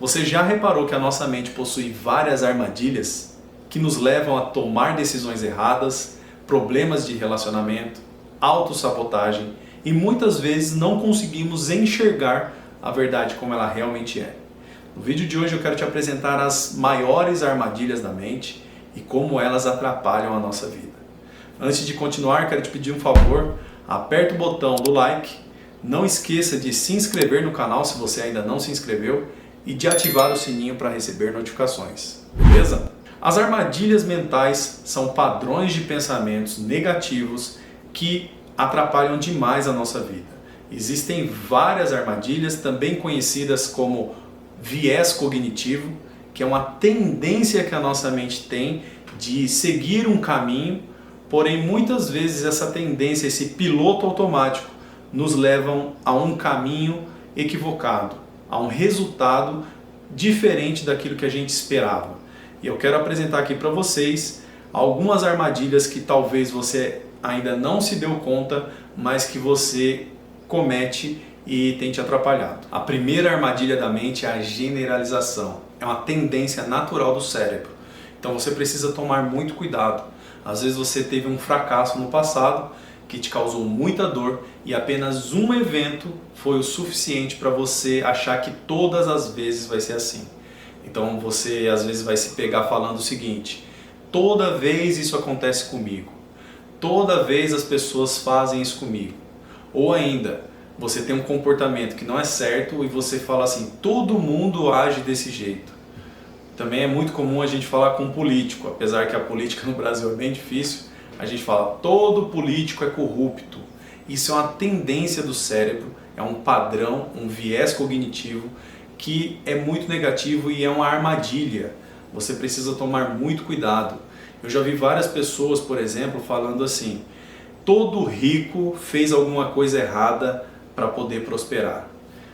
Você já reparou que a nossa mente possui várias armadilhas que nos levam a tomar decisões erradas, problemas de relacionamento, autossabotagem e muitas vezes não conseguimos enxergar a verdade como ela realmente é? No vídeo de hoje eu quero te apresentar as maiores armadilhas da mente e como elas atrapalham a nossa vida. Antes de continuar, quero te pedir um favor, aperta o botão do like, não esqueça de se inscrever no canal se você ainda não se inscreveu e de ativar o sininho para receber notificações, beleza? As armadilhas mentais são padrões de pensamentos negativos que atrapalham demais a nossa vida. Existem várias armadilhas, também conhecidas como viés cognitivo, que é uma tendência que a nossa mente tem de seguir um caminho, porém muitas vezes essa tendência, esse piloto automático, nos levam a um caminho equivocado, a um resultado diferente daquilo que a gente esperava. E eu quero apresentar aqui para vocês algumas armadilhas que talvez você ainda não se deu conta, mas que você comete e tem te atrapalhado. A primeira armadilha da mente é a generalização. É uma tendência natural do cérebro. Então você precisa tomar muito cuidado. Às vezes você teve um fracasso no passado que te causou muita dor e apenas um evento foi o suficiente para você achar que todas as vezes vai ser assim. Então você às vezes vai se pegar falando o seguinte: toda vez isso acontece comigo, toda vez as pessoas fazem isso comigo. Ou ainda, você tem um comportamento que não é certo e você fala assim: todo mundo age desse jeito. Também é muito comum a gente falar com um político, apesar que a política no Brasil é bem difícil. A gente fala, todo político é corrupto. Isso é uma tendência do cérebro, é um padrão, um viés cognitivo que é muito negativo e é uma armadilha. Você precisa tomar muito cuidado. Eu já vi várias pessoas, por exemplo, falando assim: todo rico fez alguma coisa errada para poder prosperar.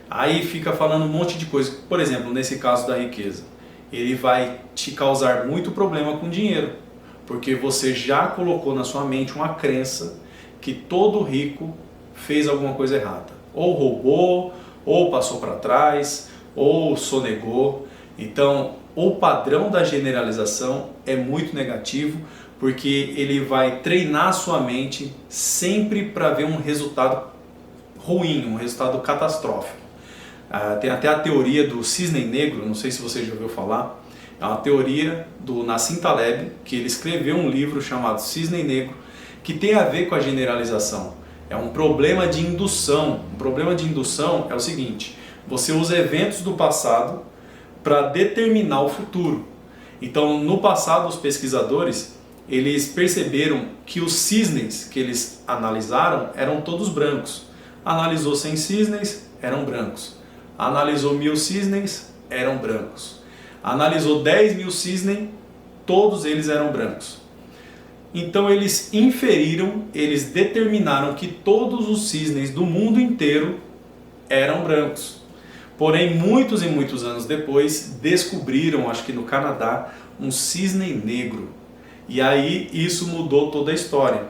Aí fica falando um monte de coisa. Por exemplo, nesse caso da riqueza, ele vai te causar muito problema com dinheiro. Porque você já colocou na sua mente uma crença que todo rico fez alguma coisa errada. Ou roubou, ou passou para trás, ou sonegou. Então, o padrão da generalização é muito negativo, porque ele vai treinar a sua mente sempre para ver um resultado ruim, um resultado catastrófico. Tem até a teoria do cisne negro, não sei se você já ouviu falar. É uma teoria do Nassim Taleb, que ele escreveu um livro chamado Cisne Negro, que tem a ver com a generalização. É um problema de indução. Um problema de indução é o seguinte: você usa eventos do passado para determinar o futuro. Então, no passado, os pesquisadores eles perceberam que os cisnes que eles analisaram eram todos brancos. Analisou 100 cisnes, eram brancos. Analisou 1000 cisnes, eram brancos. Analisou 10.000 cisnes, todos eles eram brancos. Então eles inferiram, eles determinaram que todos os cisnes do mundo inteiro eram brancos. Porém, muitos e muitos anos depois, descobriram, acho que no Canadá, um cisne negro. E aí isso mudou toda a história.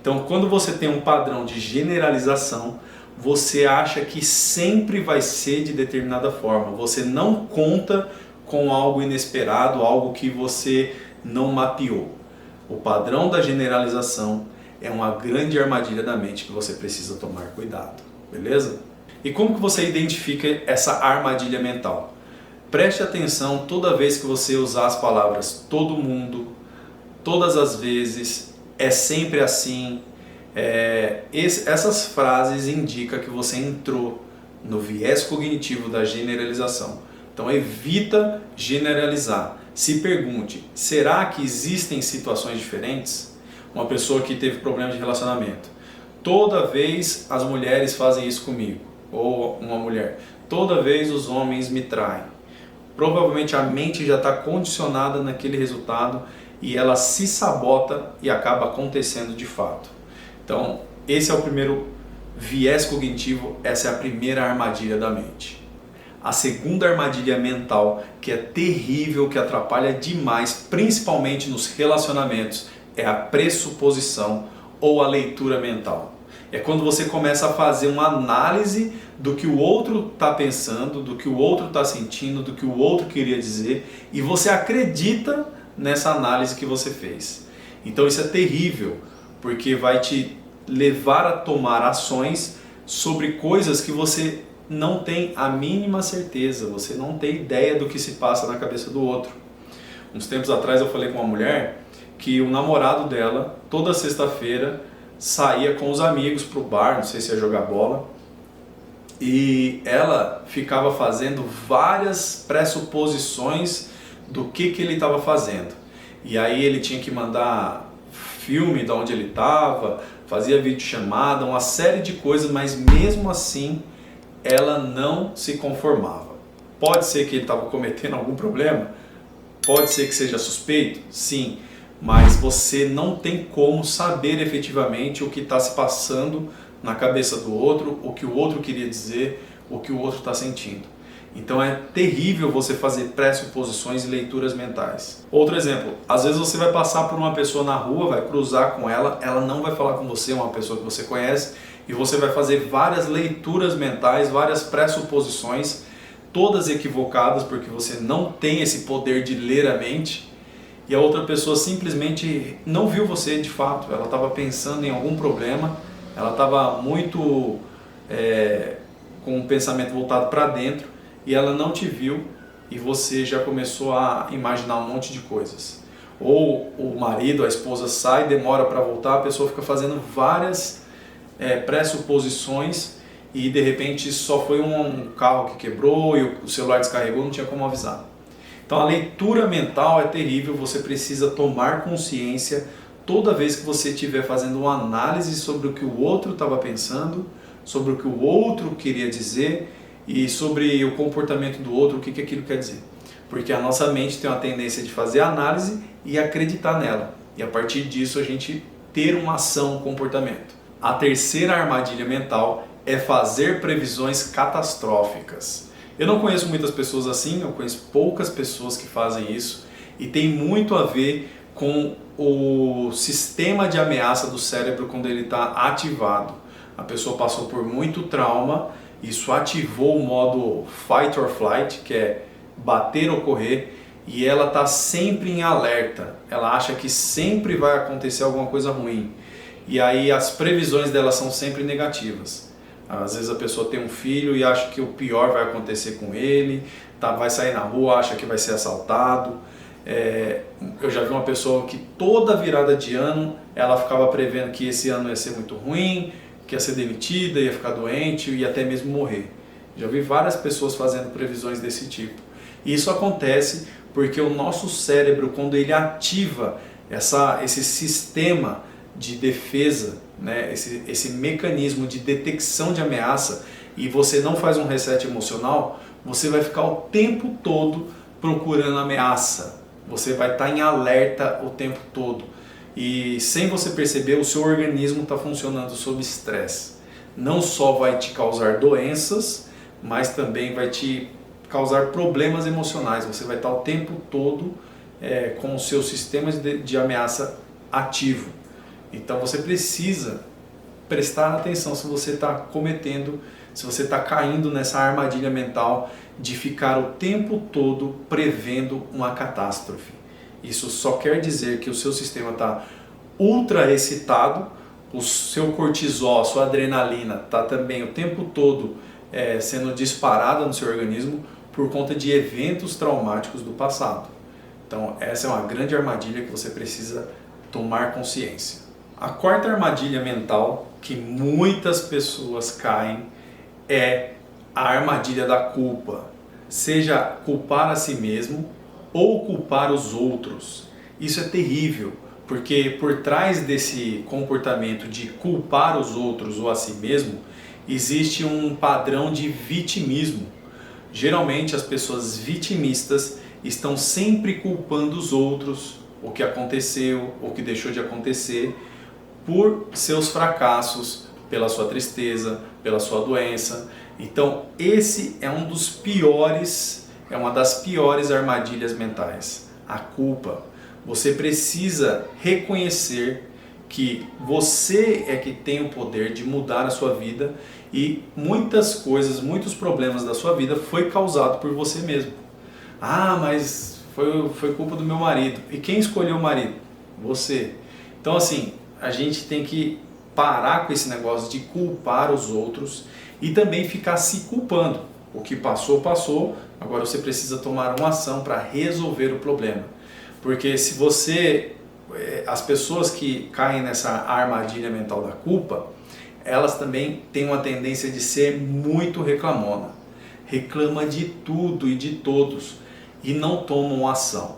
Então, quando você tem um padrão de generalização, você acha que sempre vai ser de determinada forma. Você não conta com algo inesperado, algo que você não mapeou. O padrão da generalização é uma grande armadilha da mente que você precisa tomar cuidado, beleza? E como que você identifica essa armadilha mental? Preste atenção toda vez que você usar as palavras todo mundo, todas as vezes, é sempre assim. Essas frases indicam que você entrou no viés cognitivo da generalização. Então evita generalizar. Se pergunte, será que existem situações diferentes? Uma pessoa que teve problema de relacionamento: toda vez as mulheres fazem isso comigo. Ou uma mulher: toda vez os homens me traem. Provavelmente a mente já está condicionada naquele resultado e ela se sabota e acaba acontecendo de fato. Então esse é o primeiro viés cognitivo, essa é a primeira armadilha da mente. A segunda armadilha mental, que é terrível, que atrapalha demais, principalmente nos relacionamentos, é a pressuposição ou a leitura mental. É quando você começa a fazer uma análise do que o outro está pensando, do que o outro está sentindo, do que o outro queria dizer, e você acredita nessa análise que você fez. Então isso é terrível, porque vai te levar a tomar ações sobre coisas que você não tem a mínima certeza, você não tem ideia do que se passa na cabeça do outro. Uns tempos atrás eu falei com uma mulher que o namorado dela, toda sexta-feira, saía com os amigos para o bar, não sei se ia jogar bola, e ela ficava fazendo várias pressuposições do que ele estava fazendo. E aí ele tinha que mandar filme de onde ele estava, fazia videochamada, uma série de coisas, mas mesmo assim ela não se conformava. Pode ser que ele estava cometendo algum problema, pode ser que seja suspeito, sim, mas você não tem como saber efetivamente o que está se passando na cabeça do outro, o que o outro queria dizer, o que o outro está sentindo. Então é terrível você fazer pressuposições e leituras mentais. Outro exemplo, às vezes você vai passar por uma pessoa na rua, vai cruzar com ela, ela não vai falar com você, é uma pessoa que você conhece, e você vai fazer várias leituras mentais, várias pressuposições, todas equivocadas, porque você não tem esse poder de ler a mente, e a outra pessoa simplesmente não viu você de fato, ela estava pensando em algum problema, ela estava muito com o pensamento voltado para dentro, e ela não te viu e você já começou a imaginar um monte de coisas. Ou o marido, a esposa sai, demora para voltar, a pessoa fica fazendo várias pressuposições e de repente só foi um carro que quebrou e o celular descarregou, não tinha como avisar. Então a leitura mental é terrível, você precisa tomar consciência toda vez que você estiver fazendo uma análise sobre o que o outro estava pensando, sobre o que o outro queria dizer e sobre o comportamento do outro, o que aquilo quer dizer. Porque a nossa mente tem uma tendência de fazer a análise e acreditar nela. E a partir disso a gente ter uma ação, um comportamento. A terceira armadilha mental é fazer previsões catastróficas. Eu não conheço muitas pessoas assim, eu conheço poucas pessoas que fazem isso. E tem muito a ver com o sistema de ameaça do cérebro quando ele está ativado. A pessoa passou por muito trauma, isso ativou o modo fight or flight, que é bater ou correr, e ela está sempre em alerta, ela acha que sempre vai acontecer alguma coisa ruim, e aí as previsões dela são sempre negativas. Às vezes a pessoa tem um filho e acha que o pior vai acontecer com ele, vai sair na rua, acha que vai ser assaltado. Eu já vi uma pessoa que toda virada de ano ela ficava prevendo que esse ano ia ser muito ruim, que ia ser demitida, ia ficar doente e até mesmo morrer. Já vi várias pessoas fazendo previsões desse tipo. E isso acontece porque o nosso cérebro, quando ele ativa esse sistema de defesa, né, esse mecanismo de detecção de ameaça, e você não faz um reset emocional, você vai ficar o tempo todo procurando ameaça. Você vai estar em alerta o tempo todo. E sem você perceber, o seu organismo está funcionando sob estresse. Não só vai te causar doenças, mas também vai te causar problemas emocionais. Você vai estar o tempo todo com o seu sistema de ameaça ativo. Então você precisa prestar atenção se você está cometendo, se você está caindo nessa armadilha mental de ficar o tempo todo prevendo uma catástrofe. Isso só quer dizer que o seu sistema está ultra excitado, o seu cortisol, a sua adrenalina está também o tempo todo sendo disparada no seu organismo por conta de eventos traumáticos do passado. Então essa é uma grande armadilha que você precisa tomar consciência. A quarta armadilha mental que muitas pessoas caem é a armadilha da culpa. Seja culpar a si mesmo ou culpar os outros. Isso é terrível, porque por trás desse comportamento de culpar os outros ou a si mesmo, existe um padrão de vitimismo. Geralmente as pessoas vitimistas estão sempre culpando os outros, o que aconteceu, o que deixou de acontecer, por seus fracassos, pela sua tristeza, pela sua doença. Então esse é um dos piores, é uma das piores armadilhas mentais, a culpa. Você precisa reconhecer que você é que tem o poder de mudar a sua vida E muitas coisas, muitos problemas da sua vida foi causado por você mesmo. Ah, mas foi culpa do meu marido. E quem escolheu o marido? Você. Então assim, a gente tem que parar com esse negócio de culpar os outros e também ficar se culpando. O que passou, passou, agora você precisa tomar uma ação para resolver o problema. Porque se você, as pessoas que caem nessa armadilha mental da culpa, elas também têm uma tendência de ser muito reclamona. Reclama de tudo e de todos e não tomam ação.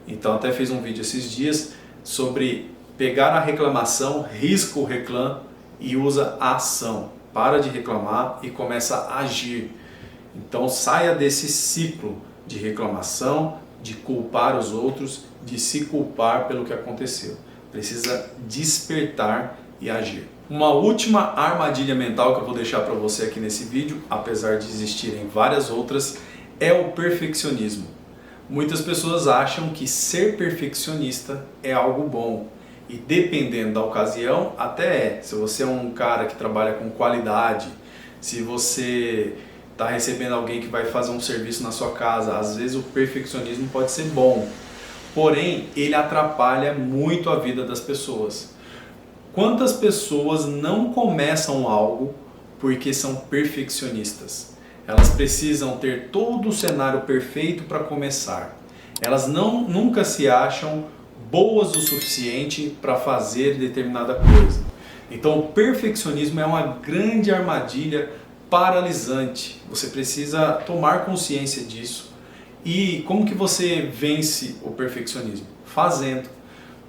Então até fiz um vídeo esses dias sobre pegar a reclamação, risca o reclame e usa a ação. Para de reclamar e começa a agir. Então saia desse ciclo de reclamação, de culpar os outros, de se culpar pelo que aconteceu. Precisa despertar e agir. Uma última armadilha mental que eu vou deixar para você aqui nesse vídeo, apesar de existirem várias outras, é o perfeccionismo. Muitas pessoas acham que ser perfeccionista é algo bom. E dependendo da ocasião, até é. Se você é um cara que trabalha com qualidade, se você está recebendo alguém que vai fazer um serviço na sua casa, às vezes o perfeccionismo pode ser bom. Porém, ele atrapalha muito a vida das pessoas. Quantas pessoas não começam algo porque são perfeccionistas? Elas precisam ter todo o cenário perfeito para começar. Elas nunca se acham boas o suficiente para fazer determinada coisa. Então o perfeccionismo é uma grande armadilha paralisante. Você precisa tomar consciência disso. E como que você vence o perfeccionismo? Fazendo.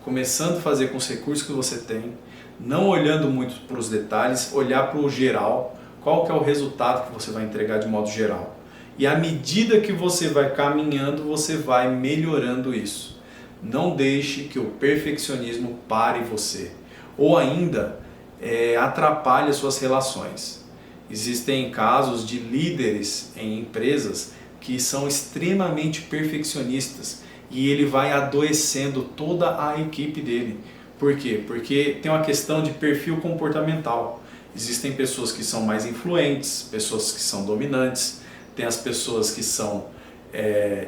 Começando a fazer com os recursos que você tem, não olhando muito para os detalhes, olhar para o geral, qual que é o resultado que você vai entregar de modo geral. E à medida que você vai caminhando, você vai melhorando isso. Não deixe que o perfeccionismo pare você, ou ainda atrapalhe as suas relações. Existem casos de líderes em empresas que são extremamente perfeccionistas e ele vai adoecendo toda a equipe dele. Por quê? Porque tem uma questão de perfil comportamental. Existem pessoas que são mais influentes, pessoas que são dominantes, tem as pessoas que são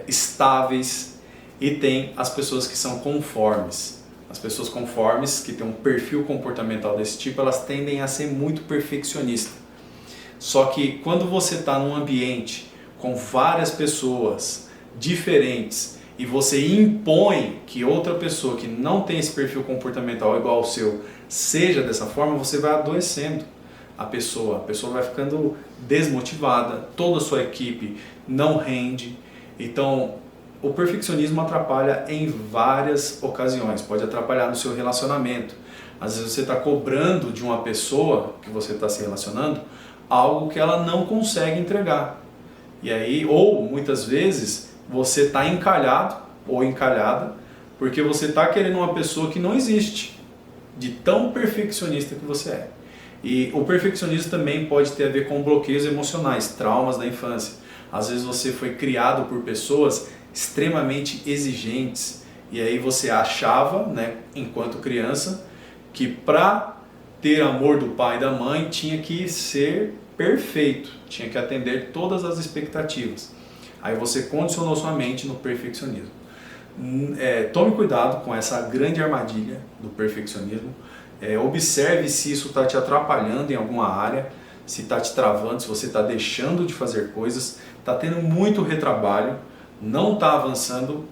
estáveis e tem as pessoas que são conformes. As pessoas conformes, que têm um perfil comportamental desse tipo, elas tendem a ser muito perfeccionistas. Só que quando você está num ambiente com várias pessoas diferentes e você impõe que outra pessoa que não tem esse perfil comportamental igual ao seu seja dessa forma, você vai adoecendo a pessoa vai ficando desmotivada, toda a sua equipe não rende. Então o perfeccionismo atrapalha em várias ocasiões, pode atrapalhar no seu relacionamento. Às vezes você está cobrando de uma pessoa que você está se relacionando algo que ela não consegue entregar. E aí, ou muitas vezes você está encalhado ou encalhada porque você está querendo uma pessoa que não existe, de tão perfeccionista que você é. E o perfeccionismo também pode ter a ver com bloqueios emocionais, traumas da infância. Às vezes você foi criado por pessoas extremamente exigentes e aí você achava, enquanto criança, que para ter amor do pai e da mãe tinha que ser perfeito, tinha que atender todas as expectativas. Aí você condicionou sua mente no perfeccionismo. Tome cuidado com essa grande armadilha do perfeccionismo. Observe se isso está te atrapalhando em alguma área, se está te travando, se você está deixando de fazer coisas, está tendo muito retrabalho, não está avançando,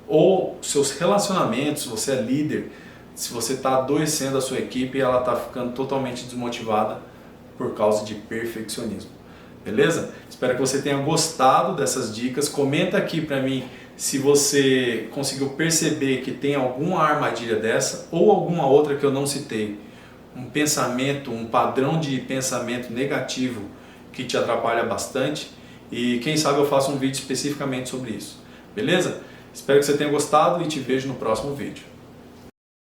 ou seus relacionamentos, você é líder, se você está adoecendo a sua equipe e ela está ficando totalmente desmotivada por causa de perfeccionismo. Beleza? Espero que você tenha gostado dessas dicas. Comenta aqui para mim se você conseguiu perceber que tem alguma armadilha dessa ou alguma outra que eu não citei. Um pensamento, um padrão de pensamento negativo que te atrapalha bastante. E quem sabe eu faço um vídeo especificamente sobre isso. Beleza? Espero que você tenha gostado e te vejo no próximo vídeo.